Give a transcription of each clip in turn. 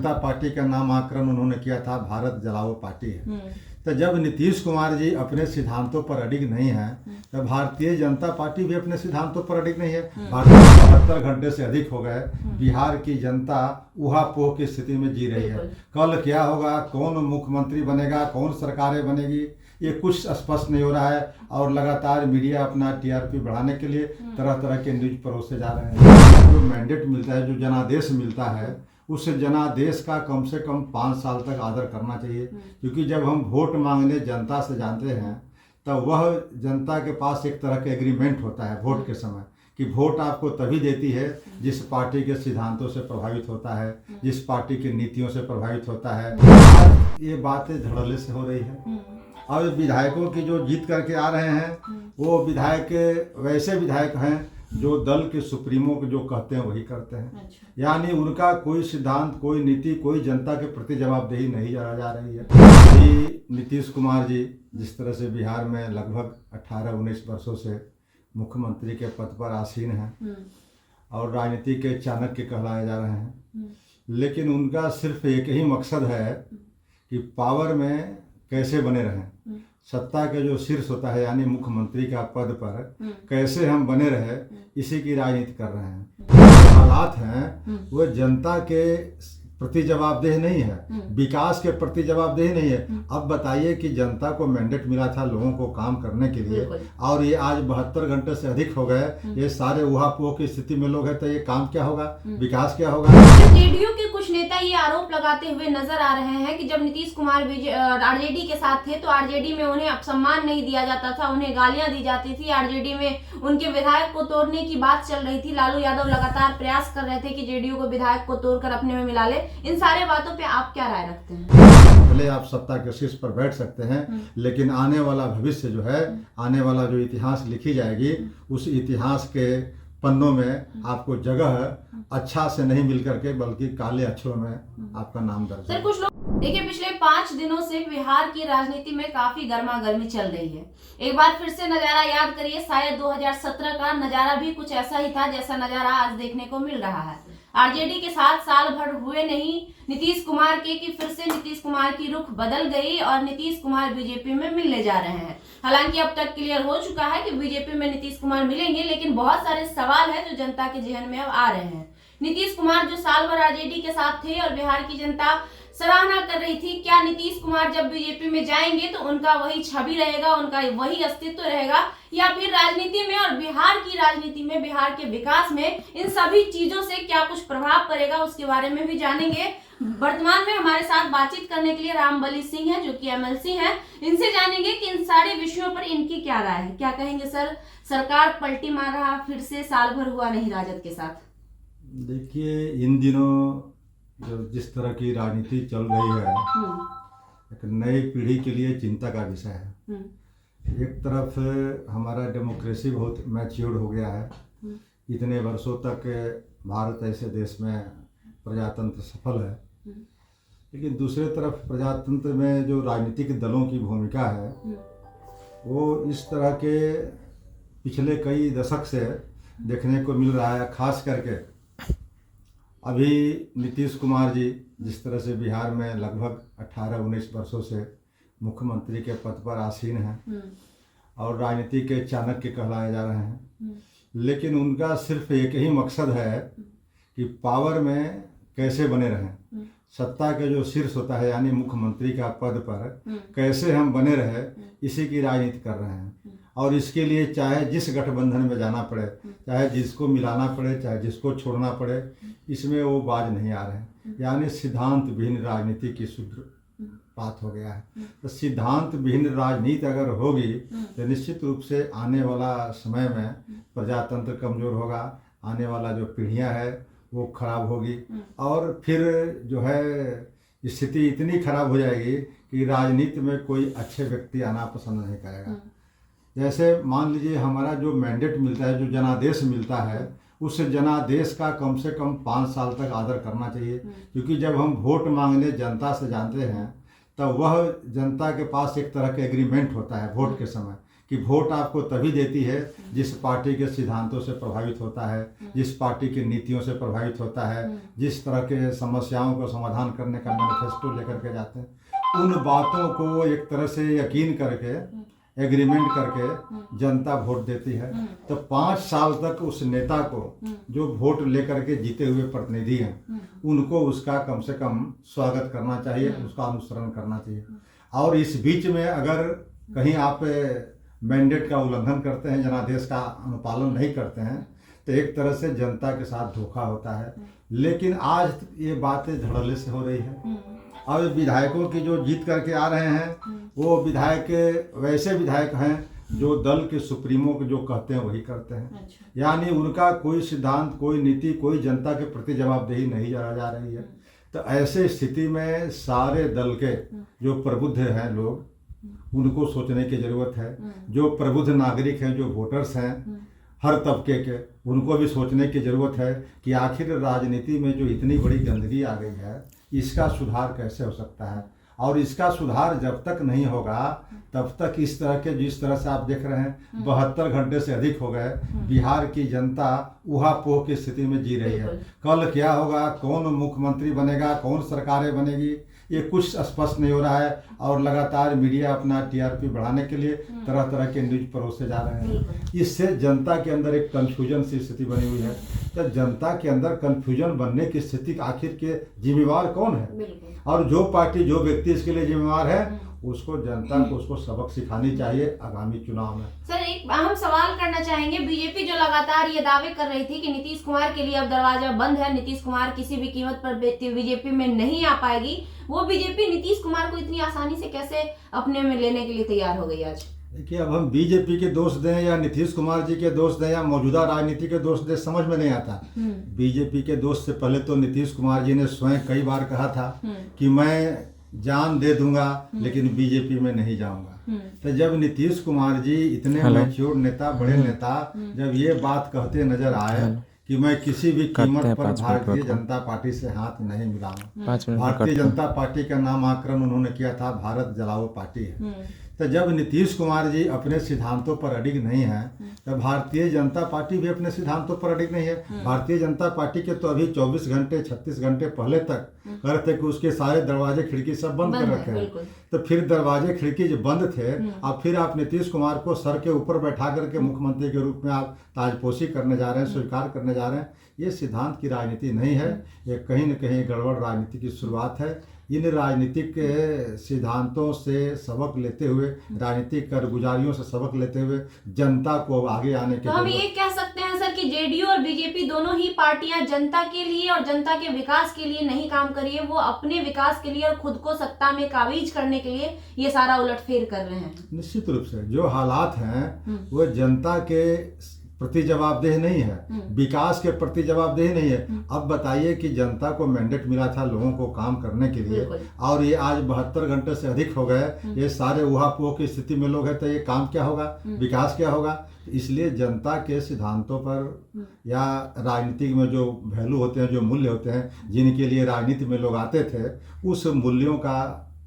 जनता party का नामाकरण उन्होंने किया था भारत जलाओ पार्टी है। तो जब नीतीश कुमार जी अपने सिद्धांतों पर अडिग नहीं है तो भारतीय जनता पार्टी भी अपने सिद्धांतों पर अडिग नहीं है। भारत 72 घंटे से अधिक हो गए, बिहार की जनता ऊहापोह की स्थिति में जी रही है। कल क्या होगा, कौन मुख्यमंत्री बनेगा, कौन सरकारें बनेगी, ये कुछ स्पष्ट नहीं हो रहा है। और लगातार मीडिया अपना टीआरपी बढ़ाने के लिए तरह तरह के न्यूज परोसे जा रहे हैं। जो मैंडेट मिलता है, जो जनादेश मिलता है, उस जनादेश का कम से कम 5 साल तक आदर करना चाहिए। क्योंकि जब हम वोट मांगने जनता से जाते हैं तब वह जनता के पास एक तरह का एग्रीमेंट होता है वोट के समय कि वोट आपको तभी देती है जिस पार्टी के सिद्धांतों से प्रभावित होता है, जिस पार्टी की नीतियों से प्रभावित होता है। आज ये बातें धड़ल्ले से हो रही है और विधायकों की जो जीत करके आ रहे हैं वो विधायक वैसे विधायक हैं जो दल के सुप्रीमो को जो कहते हैं वही करते हैं। अच्छा। यानी उनका कोई सिद्धांत, कोई नीति, कोई जनता के प्रति जवाबदेही नहीं जा रही है। नीतीश कुमार जी जिस तरह से बिहार में लगभग 18-19 वर्षों से मुख्यमंत्री के पद पर आसीन हैं और राजनीति के चाणक्य कहलाए जा रहे हैं, लेकिन उनका सिर्फ एक ही मकसद है कि पावर में कैसे बने रहें, सत्ता के जो शीर्ष होता है यानी मुख्यमंत्री का पद पर कैसे हम बने रहे, इसी की राजनीति कर रहे हैं। हालात हैं वो जनता के प्रति जवाबदेह नहीं है, विकास के प्रति जवाबदेह नहीं है। अब बताइए कि जनता को मैंडेट मिला था लोगों को काम करने के लिए और ये आज 72 घंटे से अधिक हो गए, ये सारे ऊहापोह की स्थिति में लोग हैं, तो ये काम क्या होगा, विकास क्या होगा। जेडीयू के कुछ नेता ये आरोप लगाते हुए नजर आ रहे हैं कि जब नीतीश कुमार आरजेडी के साथ थे तो आरजेडी में उन्हें अपसम्मान नहीं दिया जाता था, उन्हें गालियां दी जाती थी, आरजेडी में उनके विधायक को तोड़ने की बात चल रही थी। लालू यादव लगातार प्रयास कर रहे थे कि जेडीयू को विधायक को तोड़कर अपने में मिला ले। इन सारे बातों पे आप क्या राय रखते हैं? भले आप सत्ता के शीर्ष पर बैठ सकते हैं, लेकिन आने वाला भविष्य जो है, आने वाला जो इतिहास लिखी जाएगी, उस इतिहास के पन्नों में आपको जगह अच्छा से नहीं मिल करके बल्कि काले अक्षरों में आपका नाम दर्ज है। कुछ लोग देखिए, पिछले 5 दिनों से बिहार की राजनीति में काफी गर्मा गर्मी चल रही है। एक बार फिर से नजारा याद करिए, शायद 2017 का नजारा भी कुछ ऐसा ही था जैसा नजारा आज देखने को मिल रहा है। आरजेडी के साथ साल भर हुए नहीं नीतीश कुमार के कि फिर से नीतीश कुमार की रुख बदल गई और नीतीश कुमार बीजेपी में मिलने जा रहे हैं। हालांकि अब तक क्लियर हो चुका है कि बीजेपी में नीतीश कुमार मिलेंगे, लेकिन बहुत सारे सवाल है जो जनता के जहन में अब आ रहे हैं। नीतीश कुमार जो साल भर आरजेडी के साथ थे और बिहार की जनता सराहना कर रही थी, क्या नीतीश कुमार जब बीजेपी में जाएंगे तो उनका वही छवि रहेगा, उनका वही अस्तित्व रहेगा, या फिर राजनीति में और बिहार की राजनीति में, बिहार के विकास में इन सभी चीजों से क्या कुछ प्रभाव पड़ेगा, उसके बारे में भी जानेंगे। वर्तमान में हमारे साथ बातचीत करने के लिए रामबली सिंह हैं जो कि एमएलसी हैं। इनसे जानेंगे कि इन सारे विषयों पर इनकी क्या राय है। क्या कहेंगे सर, सरकार पलटी मार रहा, फिर से साल भर हुआ नहीं राजद के साथ? देखिए, इन दिनों जो जिस तरह की राजनीति चल रही है, एक नई पीढ़ी के लिए चिंता का विषय है। एक तरफ हमारा डेमोक्रेसी बहुत मैच्योर हो गया है, इतने वर्षों तक भारत ऐसे देश में प्रजातंत्र सफल है, लेकिन दूसरे तरफ प्रजातंत्र में जो राजनीतिक दलों की भूमिका है वो इस तरह के पिछले कई दशक से देखने को मिल रहा है। खास करके अभी नीतीश कुमार जी जिस तरह से बिहार में लगभग 18-19 वर्षों से मुख्यमंत्री के पद पर आसीन हैं और राजनीति के चाणक्य कहलाए जा रहे हैं, लेकिन उनका सिर्फ एक ही मकसद है कि पावर में कैसे बने रहें, सत्ता के जो शीर्ष होता है यानी मुख्यमंत्री का पद पर कैसे हम बने रहे, इसी की राजनीति कर रहे हैं। और इसके लिए चाहे जिस गठबंधन में जाना पड़े, चाहे जिसको मिलाना पड़े, चाहे जिसको छोड़ना पड़े, इसमें वो बाज नहीं आ रहे हैं। यानी सिद्धांत विहीन राजनीति की सूत्रपात हो गया है। तो सिद्धांत विहीन राजनीति अगर होगी तो निश्चित रूप से आने वाला समय में प्रजातंत्र कमज़ोर होगा, आने वाला जो पीढ़ियाँ है वो खराब होगी और फिर जो है स्थिति इतनी खराब हो जाएगी कि राजनीति में कोई अच्छे व्यक्ति आना पसंद नहीं करेगा। जैसे मान लीजिए हमारा जो मैंडेट मिलता है, जो जनादेश मिलता है, उस जनादेश का कम से कम 5 साल तक आदर करना चाहिए। क्योंकि जब हम वोट मांगने जनता से जाते हैं तब वह जनता के पास एक तरह का एग्रीमेंट होता है वोट के समय कि वोट आपको तभी देती है जिस पार्टी के सिद्धांतों से प्रभावित होता है, जिस पार्टी की नीतियों से प्रभावित होता है, जिस तरह के समस्याओं को समाधान करने का मैनिफेस्टो लेकर के जाते हैं, उन बातों को एक तरह से यकीन करके एग्रीमेंट करके जनता वोट देती है। तो 5 साल तक उस नेता को जो वोट लेकर के जीते हुए प्रतिनिधि हैं उनको उसका कम से कम स्वागत करना चाहिए, उसका अनुसरण करना चाहिए। और इस बीच में अगर कहीं आप मैंडेट का उल्लंघन करते हैं, जनादेश का अनुपालन नहीं करते हैं, तो एक तरह से जनता के साथ धोखा होता है। लेकिन आज ये बातें धड़ल्ले से हो रही है। अब विधायकों की जो जीत करके आ रहे हैं वो विधायक वैसे विधायक हैं जो दल के सुप्रीमो को जो कहते हैं वही करते हैं। अच्छा। यानी उनका कोई सिद्धांत, कोई नीति, कोई जनता के प्रति जवाबदेही नहीं जा रही है। तो ऐसे स्थिति में सारे दल के जो प्रबुद्ध हैं लोग, उनको सोचने की जरूरत है। जो प्रबुद्ध नागरिक हैं, जो वोटर्स हैं हर तबके के, उनको भी सोचने की जरूरत है कि आखिर राजनीति में जो इतनी बड़ी गंदगी आ गई है, इसका सुधार कैसे हो सकता है। और इसका सुधार जब तक नहीं होगा तब तक इस तरह के, जिस तरह से आप देख रहे हैं 72 घंटे से अधिक हो गए, बिहार की जनता ऊहापोह की स्थिति में जी रही है। कल क्या होगा, कौन मुख्यमंत्री बनेगा, कौन सरकारें बनेगी, ये कुछ स्पष्ट नहीं हो रहा है। और लगातार मीडिया अपना टीआरपी बढ़ाने के लिए तरह तरह के न्यूज परोसे जा रहे हैं। इससे जनता के अंदर एक कन्फ्यूजन सी स्थिति बनी हुई है। तो जनता के अंदर कन्फ्यूजन बनने की स्थिति आखिर के जिम्मेवार कौन है, और जो पार्टी, जो व्यक्ति इसके लिए जिम्मेवार है, उसको जनता को उसको सबक सिखानी चाहिए आगामी चुनाव में। सर, एक अहम सवाल करना चाहेंगे। बीजेपी जो लगातार ये दावे कर रही थी कि नीतीश कुमार के लिए अब दरवाजा बंद है, नीतीश कुमार किसी भी कीमत पर बीजेपी में नहीं आ पाएगी, वो बीजेपी नीतीश कुमार को इतनी आसानी से कैसे अपने में लेने के लिए तैयार हो गई आज? देखिए, अब हम बीजेपी के दोष दें या नीतीश कुमार जी के दोष दें या मौजूदा राजनीति के दोष दें, समझ में नहीं आता। बीजेपी के दोष से पहले तो नीतीश कुमार जी ने स्वयं कई बार कहा था कि मैं जान दे दूंगा लेकिन बीजेपी में नहीं जाऊंगा। तो जब नीतीश कुमार जी इतने मैच्योर नेता, बड़े नेता, जब ये बात कहते नजर आए कि मैं किसी भी कीमत पर भारतीय जनता पार्टी से हाथ नहीं मिलाऊंगा, भारतीय जनता पार्टी का नामाकरण उन्होंने किया था भारत जलाओ पार्टी है। तो जब नीतीश कुमार जी अपने सिद्धांतों पर अडिग नहीं है, तो भारतीय जनता पार्टी भी अपने सिद्धांतों पर अडिग नहीं है। भारतीय जनता पार्टी के तो अभी 24 घंटे 36 घंटे पहले तक कह रहे थे कि उसके सारे दरवाजे खिड़की सब बंद कर रखे हैं। तो फिर दरवाजे खिड़की जो बंद थे, अब फिर आप नीतीश कुमार को सर के ऊपर बैठा करके मुख्यमंत्री के रूप में आप ताजपोशी करने जा रहे हैं, स्वीकार करने जा रहे हैं। ये सिद्धांत की राजनीति नहीं है, ये कहीं न कहीं गड़बड़ राजनीति की शुरुआत है। इन राजनीतिक सिद्धांतों से सबक लेते हुए, राजनीतिक कारगुजारियों से सबक लेते हुए जनता को आगे आने के, तो हम ये कह सकते हैं सर कि जेडीयू और बीजेपी दोनों ही पार्टियां जनता के लिए और जनता के विकास के लिए नहीं काम करी है, वो अपने विकास के लिए और खुद को सत्ता में काबिज करने के लिए ये सारा उलटफेर कर रहे हैं। निश्चित रूप से जो हालात हैं वो जनता के प्रति जवाबदेह नहीं है, विकास के प्रति जवाबदेह नहीं है। अब बताइए कि जनता को मैंडेट मिला था लोगों को काम करने के लिए, और ये आज 72 घंटे से अधिक हो गए, ये सारे ऊहापोह की स्थिति में लोग हैं, तो ये काम क्या होगा, विकास क्या होगा? इसलिए जनता के सिद्धांतों पर या राजनीति में जो वैल्यू होते हैं, जो मूल्य होते हैं, जिनके लिए राजनीति में लोग आते थे, उस मूल्यों का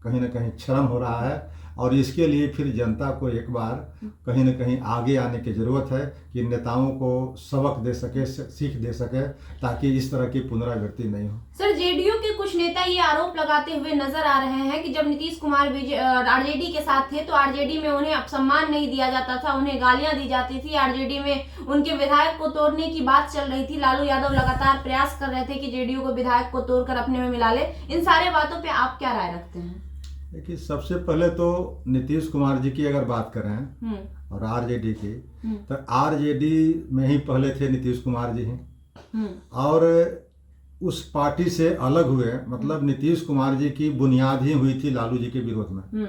कहीं ना कहीं क्षरण हो रहा है। और इसके लिए फिर जनता को एक बार कहीं न कहीं आगे आने की ज़रूरत है कि नेताओं को सबक दे सके, सीख दे सके, ताकि इस तरह की पुनरावृत्ति नहीं हो। सर, जेडीयू के कुछ नेता ये आरोप लगाते हुए नजर आ रहे हैं कि जब नीतीश कुमार आरजेडी के साथ थे तो आरजेडी में उन्हें अपसम्मान नहीं दिया जाता था, उन्हें गालियां दी जाती थी, आरजेडी में उनके विधायक को तोड़ने की बात चल रही थी। लालू यादव लगातार प्रयास कर रहे थे कि जेडीयू को विधायक को तोड़कर अपने में मिला ले। इन सारे बातों पर आप क्या राय रखते हैं? देखिए, सबसे पहले तो नीतीश कुमार जी की अगर बात करें और आरजेडी की, तो आरजेडी में ही पहले थे नीतीश कुमार जी हैं, और उस पार्टी से अलग हुए, मतलब नीतीश कुमार जी की बुनियाद ही हुई थी लालू जी के विरोध में।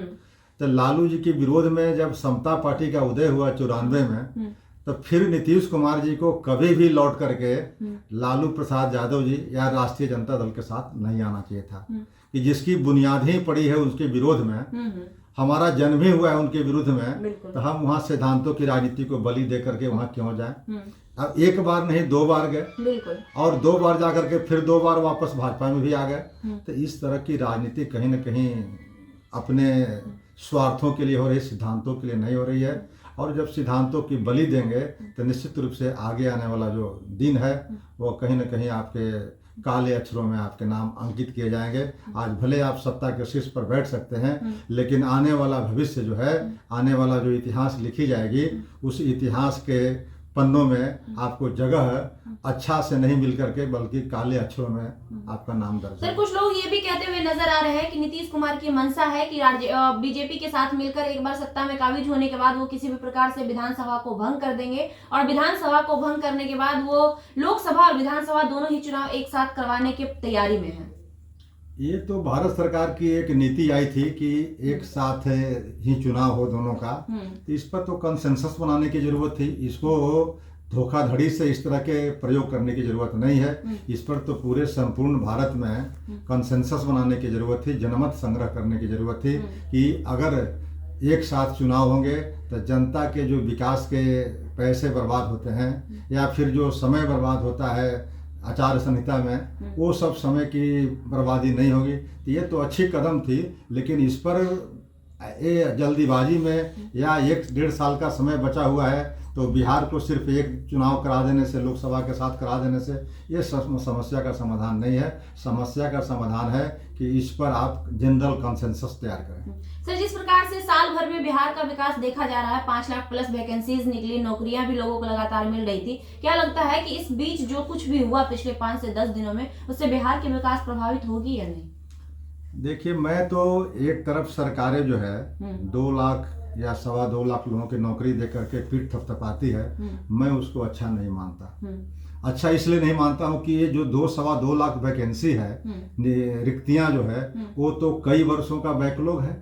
तो लालू जी के विरोध में जब समता पार्टी का उदय हुआ 94 में, तो फिर नीतीश कुमार जी को कभी भी लौट करके लालू प्रसाद यादव जी या राष्ट्रीय जनता दल के साथ नहीं आना चाहिए था, कि जिसकी बुनियाद ही पड़ी है उनके विरोध में, हमारा जन्म ही हुआ है उनके विरुद्ध में, तो हम वहाँ सिद्धांतों की राजनीति को बलि दे करके वहाँ क्यों जाएं? अब एक बार नहीं 2 बार गए, और 2 बार जाकर के फिर 2 बार वापस भाजपा में भी आ गए। तो इस तरह की राजनीति कहीं न कहीं अपने स्वार्थों के लिए हो रही, सिद्धांतों के लिए नहीं हो रही है। और जब सिद्धांतों की बलि देंगे तो निश्चित रूप से आगे आने वाला जो दिन है वो कहीं ना कहीं आपके काले अक्षरों में आपके नाम अंकित किए जाएंगे। आज भले आप सत्ता के शीर्ष पर बैठ सकते हैं, लेकिन आने वाला भविष्य जो है, आने वाला जो इतिहास लिखी जाएगी, उस इतिहास के पन्नों में आपको जगह अच्छा से नहीं मिल करके बल्कि काले अक्षरों में आपका नाम दर्ज है। सर, कुछ लोग ये भी कहते हुए नजर आ रहे हैं कि नीतीश कुमार की मंशा है कि बीजेपी के साथ मिलकर एक बार सत्ता में काबिज होने के बाद वो किसी भी प्रकार से विधानसभा को भंग कर देंगे और विधानसभा को भंग करने के बाद वो लोकसभा और विधानसभा दोनों ही चुनाव एक साथ करवाने की तैयारी में है। ये तो भारत सरकार की एक नीति आई थी कि एक साथ ही चुनाव हो दोनों का, तो इस पर तो कंसेंसस बनाने की जरूरत थी। इसको धोखाधड़ी से इस तरह के प्रयोग करने की जरूरत नहीं है। इस पर तो पूरे संपूर्ण भारत में कंसेंसस बनाने की जरूरत थी, जनमत संग्रह करने की जरूरत थी कि अगर एक साथ चुनाव होंगे तो जनता के जो विकास के पैसे बर्बाद होते हैं या फिर जो समय बर्बाद होता है आचार संहिता में, वो सब समय की बर्बादी नहीं होगी। तो ये तो अच्छी कदम थी, लेकिन इस पर ये जल्दीबाजी में या 1-1.5 साल का समय बचा हुआ है तो बिहार को सिर्फ एक चुनाव करा देने से, लोकसभा के साथ करा देने से ये समस्या का समाधान नहीं है। समस्या का समाधान है कि इस पर आप जनरल कंसेंसस तैयार करें। सर, जिस प्रकार से साल भर में बिहार का विकास देखा जा रहा है, 5 लाख प्लस वैकेंसीज निकली, नौकरियां भी लोगों को लगातार मिल रही थी, क्या लगता है कि इस बीच जो कुछ भी हुआ पिछले 5 से 10 दिनों में, उससे बिहार के विकास प्रभावित होगी या नहीं? देखिए, मैं तो एक तरफ सरकारें जो है 2 लाख या 2.25 लाख लोगों की नौकरी दे करके पीठ थपथपाती है, मैं उसको अच्छा नहीं मानता। अच्छा इसलिए नहीं मानता हूँ कि ये जो 2-2.25 लाख वैकेंसी है, रिक्तियां जो है, वो तो कई वर्षों का बैकलॉग है।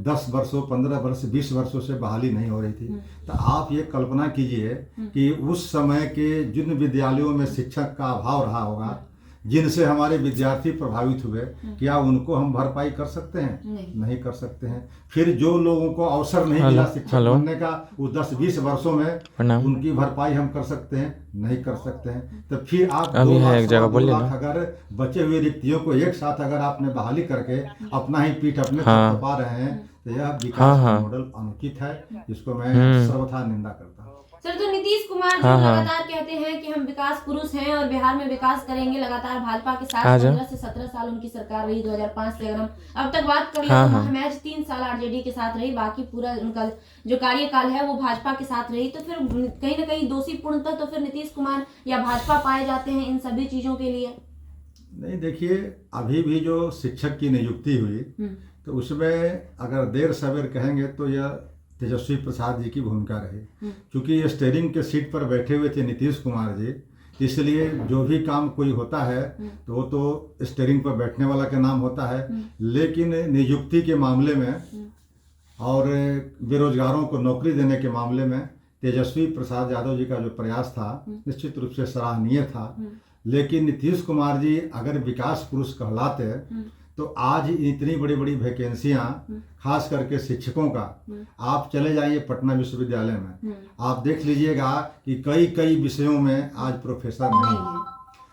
10 वर्षों, 15 वर्ष, 20 वर्षों से बहाली नहीं हो रही थी। तो आप ये कल्पना कीजिए कि उस समय के जिन विद्यालयों में शिक्षक का अभाव रहा होगा, जिनसे हमारे विद्यार्थी प्रभावित हुए, क्या उनको हम भरपाई कर सकते हैं? नहीं कर सकते हैं। फिर जो लोगों को अवसर नहीं मिला शिक्षक बनने का, वो 10-20 वर्षों में उनकी भरपाई हम कर सकते हैं? नहीं कर सकते हैं। तो फिर आप 2 लाख अगर बचे हुए रिक्तियों को एक साथ अगर आपने बहाली करके अपना ही पीठ अपने थपथपा रहे हैं, तो यह विकास का मॉडल अनुचित है। इसको मैं सर्वथा निंदा करता हूँ। सर, तो नीतीश कुमार जो लगातार कहते हैं कि हम विकास पुरुष हैं और बिहार में विकास करेंगे, लगातार भाजपा के साथ 15 से 17 साल उनकी सरकार रही। 2005 से अगर हम अब तक बात कर ले तो महज 3 साल आरजेडी के साथ रही, बाकी पूरा उनका जो कार्यकाल है वो भाजपा के साथ रही। तो फिर कहीं ना कहीं दोषी पूर्णतः तो फिर नीतीश कुमार या भाजपा पाए जाते हैं इन सभी चीजों के लिए। नहीं, देखिए, अभी भी जो शिक्षक की नियुक्ति हुई तो उसमें अगर देर सवेर कहेंगे तो यह तेजस्वी प्रसाद जी की भूमिका रही, क्योंकि ये स्टीयरिंग के सीट पर बैठे हुए थे नीतीश कुमार जी, इसलिए जो भी काम कोई होता है तो वो तो स्टीयरिंग पर बैठने वाला का नाम होता है। लेकिन नियुक्ति के मामले में और बेरोजगारों को नौकरी देने के मामले में तेजस्वी प्रसाद यादव जी का जो प्रयास था निश्चित रूप से सराहनीय था। लेकिन नीतीश कुमार जी अगर विकास पुरुष कहलाते तो आज इतनी बड़ी बड़ी वैकेंसियां, खास करके शिक्षकों का, आप चले जाइए पटना विश्वविद्यालय में, आप देख लीजिएगा कि कई विषयों में आज प्रोफेसर नहीं है।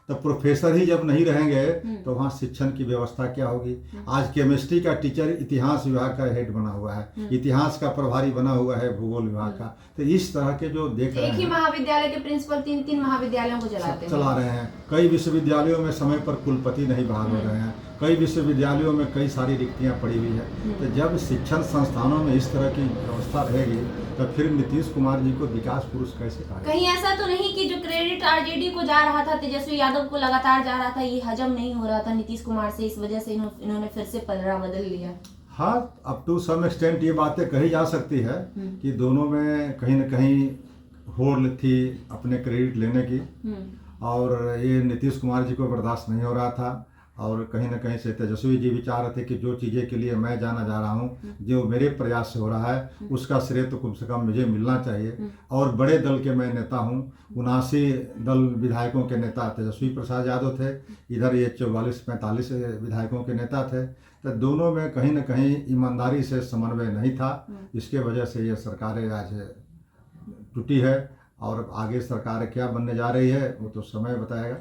तो प्रोफेसर ही जब नहीं रहेंगे तो वहाँ शिक्षण की व्यवस्था क्या होगी? आज केमिस्ट्री का टीचर इतिहास विभाग का हेड बना हुआ है, इतिहास का प्रभारी बना हुआ है भूगोल विभाग का। तो इस तरह के जो देख रहे हैं, एक ही महाविद्यालय के प्रिंसिपल 3-3 महाविद्यालयों को चला रहे हैं। कई विश्वविद्यालयों में समय पर कुलपति नहीं बहाल हो रहे हैं, कई विश्वविद्यालयों में कई सारी रिक्तियां पड़ी हुई है। तो जब शिक्षण संस्थानों में इस तरह की व्यवस्था रहेगी तो फिर नीतीश कुमार जी को विकास पुरुष कैसे कहा? कहीं ऐसा तो नहीं कि जो क्रेडिट आरजेडी को जा रहा था, तेजस्वी यादव को लगातार जा रहा था, ये हजम नहीं हो रहा था नीतीश कुमार से, इस वजह से इन्होंने फिर से पलड़ा बदल लिया? हाँ, अप टू सम एक्सटेंट ये बातें कही जा सकती है कि दोनों में कहीं न कहीं होड़ थी अपने क्रेडिट लेने की, और ये नीतीश कुमार जी को बर्दाश्त नहीं हो रहा था। और कहीं ना कहीं से तेजस्वी जी भी चाह रहे थे कि जो चीज़ें के लिए मैं जाना जा रहा हूँ, जो मेरे प्रयास से हो रहा है, उसका श्रेय तो कम से कम मुझे मिलना चाहिए। और बड़े दल के मैं नेता हूँ, 79 दल विधायकों के नेता तेजस्वी प्रसाद यादव थे, इधर ये 44-45 विधायकों के नेता थे। तो दोनों में कहीं ना कहीं ईमानदारी से समन्वय नहीं था, इसके वजह से ये सरकारें आज टूटी है। और आगे सरकार क्या बनने जा रही है वो तो समय बताएगा।